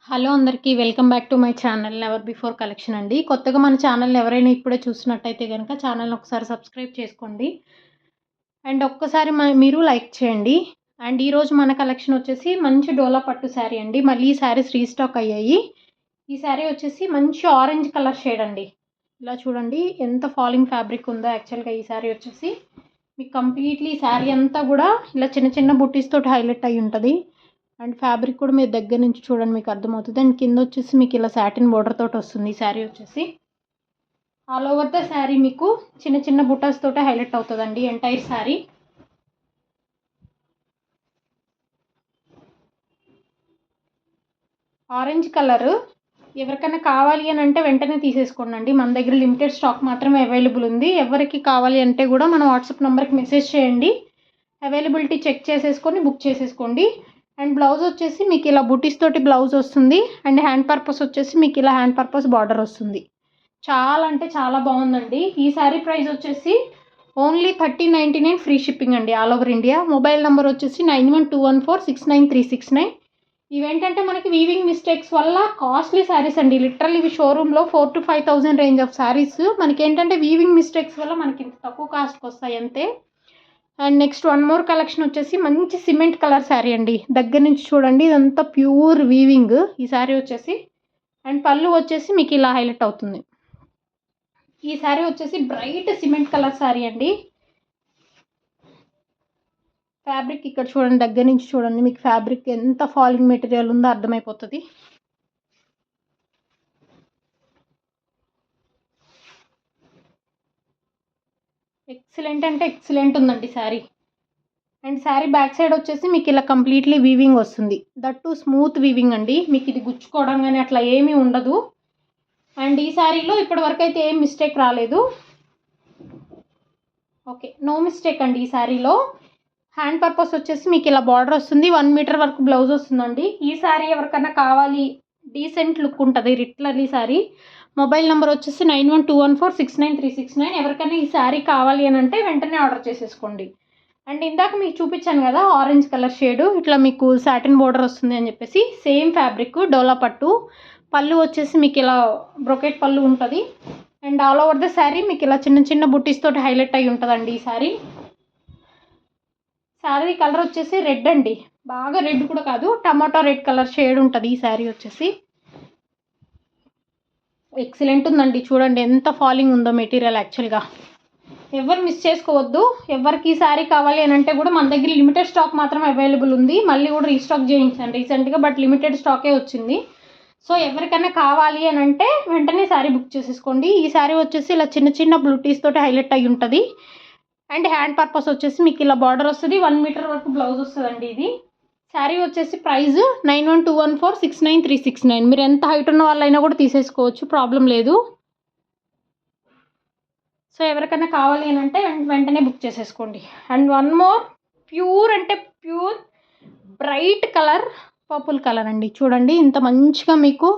Hello అందరికీ welcome back to my channel never before collection అండి. కొత్తగా మన ఛానల్ని ఎవరైనా ఇప్పుడే చూసినట్టయితే కనుక ఛానల్ని ఒకసారి సబ్స్క్రైబ్ చేసుకోండి అండ్ ఒక్కసారి మీరు లైక్ చేయండి. అండ్ ఈరోజు మన కలెక్షన్ వచ్చేసి మంచి డోలా పట్టు శారీ అండి. మళ్ళీ ఈ శారీస్ రీస్టాక్ అయ్యాయి. ఈ శారీ వచ్చేసి మంచి ఆరెంజ్ కలర్ షేడ్ అండి. ఇలా చూడండి ఎంత ఫాలింగ్ ఫ్యాబ్రిక్ ఉందో. యాక్చువల్గా ఈ శారీ వచ్చేసి మీకు కంప్లీట్లీ శారీ అంతా కూడా ఇలా చిన్న చిన్న బుట్టీస్ తోటి హైలైట్ అయి ఉంటుంది. అండ్ ఫ్యాబ్రిక్ కూడా మీరు దగ్గర నుంచి చూడండి మీకు అర్థమవుతుంది. అండ్ కింద వచ్చేసి మీకు ఇలా సాటిన్ బోర్డర్ తోటి వస్తుంది. ఈ శారీ వచ్చేసి ఆల్ ఓవర్ ద శారీ మీకు చిన్న చిన్న బుటాస్ తోటే హైలైట్ అవుతుందండి ఎంటైర్ శారీ. ఆరెంజ్ కలర్ ఎవరికైనా కావాలి అని అంటే వెంటనే తీసేసుకోండి అండి. మన దగ్గర లిమిటెడ్ స్టాక్ మాత్రమే అవైలబుల్ ఉంది. ఎవరికి కావాలి అంటే కూడా మన వాట్సాప్ నెంబర్కి మెసేజ్ చేయండి. అవైలబిలిటీ చెక్ చేసేసుకొని బుక్ చేసేసుకోండి. అండ్ బ్లౌజ్ వచ్చేసి మీకు ఇలా బుటీస్ తోటి బ్లౌజ్ వస్తుంది. అండ్ హ్యాండ్ పర్పస్ వచ్చేసి మీకు ఇలా హ్యాండ్ పర్పస్ బార్డర్ వస్తుంది. చాలా అంటే చాలా బాగుందండి. ఈ శారీ ప్రైస్ వచ్చేసి ఓన్లీ 1399 ఫ్రీ షిప్పింగ్ అండి all over India. Mobile number వచ్చేసి 9124693669. ఇవేంటంటే మనకి వీవింగ్ మిస్టేక్స్ వల్ల కాస్ట్లీ శారీస్ అండి. లిటరల్ ఇవి షోరూంలో 4,000 to 5,000 రేంజ్ ఆఫ్ శారీస్ మనకి ఏంటంటే వీవింగ్ మిస్టేక్స్ వల్ల మనకి ఇంత తక్కువ కాస్ట్కి వస్తాయి అంతే. And next one more collection వచ్చేసి మంచి సిమెంట్ కలర్ శారీ అండి. దగ్గర నుంచి చూడండి ఇదంతా ప్యూర్ వీవింగ్ ఈ శారీ వచ్చేసి. అండ్ పళ్ళు వచ్చేసి మీకు ఇలా హైలైట్ అవుతుంది. ఈ శారీ వచ్చేసి బ్రైట్ సిమెంట్ కలర్ శారీ అండి. ఫ్యాబ్రిక్ ఇక్కడ చూడండి, దగ్గర నుంచి చూడండి మీకు ఫ్యాబ్రిక్ ఎంత ఫాలింగ్ మెటీరియల్ ఉందో అర్థమైపోతుంది. ఎక్సలెంట్ అంటే ఎక్సలెంట్ ఉందండి sari. And sari back side వచ్చేసి మీకు ఇలా కంప్లీట్లీ వీవింగ్ వస్తుంది. దట్ టు స్మూత్ వీవింగ్ అండి. మీకు ఇది గుచ్చుకోవడం కానీ అట్లా ఏమీ ఉండదు. అండ్ ఈ శారీలో ఇప్పటివరకు అయితే ఏం మిస్టేక్ రాలేదు. ఓకే, నో మిస్టేక్ అండి. ఈ శారీలో హ్యాండ్ పర్పస్ వచ్చేసి మీకు ఇలా బార్డర్ వస్తుంది. 1 మీటర్ వరకు బ్లౌజ్ వస్తుందండి. ఈ శారీ ఎవరికైనా కావాలి, డీసెంట్ లుక్ ఉంటుంది లిటరల్లీ శారీ. మొబైల్ నెంబర్ వచ్చేసి 9121469369. ఎవరికైనా ఈ శారీ కావాలి అని అంటే వెంటనే ఆర్డర్ చేసేసుకోండి. అండ్ ఇందాక మీకు చూపించాను కదా ఆరెంజ్ కలర్ షేడు, ఇట్లా మీకు సాటిన్ బోర్డర్ వస్తుంది అని చెప్పేసి సేమ్ ఫ్యాబ్రిక్ డోలా పట్టు. పళ్ళు వచ్చేసి మీకు ఇలా బ్రొకెట్ పళ్ళు ఉంటుంది. And all over the sari మీకు ఇలా చిన్న చిన్న బుట్టీస్ తోటి హైలైట్ అయి ఉంటుందండి ఈ శారీ. శారీ కలర్ వచ్చేసి రెడ్ అండి. బాగా రెడ్ కూడా కాదు, టమాటో రెడ్ కలర్ షేడ్ ఉంటుంది ఈ శారీ వచ్చేసి. ఎక్సలెంట్ ఉందండి. చూడండి ఎంత ఫాలింగ్ ఉందో మెటీరియల్. యాక్చువల్గా ఎవరు మిస్ చేసుకోవద్దు. ఎవరికి ఈ శారీ కావాలి అని అంటే కూడా మన దగ్గర లిమిటెడ్ స్టాక్ మాత్రమే అవైలబుల్ ఉంది. మళ్ళీ కూడా రీస్టాక్ చేయించాను రీసెంట్గా, బట్ లిమిటెడ్ స్టాకే వచ్చింది. సో ఎవరికైనా కావాలి అని అంటే వెంటనే శారీ బుక్ చేసేసుకోండి. ఈ శారీ వచ్చేసి ఇలా చిన్న చిన్న బ్లూటీస్ తోటి హైలైట్ అయి ఉంటుంది. అండ్ హ్యాండ్ పర్పస్ వచ్చేసి మీకు ఇలా బార్డర్ వస్తుంది. 1 మీటర్ వరకు బ్లౌజ్ వస్తుందండి. ఇది శారీ వచ్చేసి ప్రైస్ 9121469369. మీరు ఎంత హైట్ ఉన్న వాళ్ళైనా కూడా తీసేసుకోవచ్చు, ప్రాబ్లం లేదు. సో ఎవరికైనా కావాలి అని అంటే వెంటనే బుక్ చేసేసుకోండి. అండ్ వన్ మోర్ ప్యూర్ అంటే pure bright colour purple colour అండి. చూడండి ఇంత మంచిగా మీకు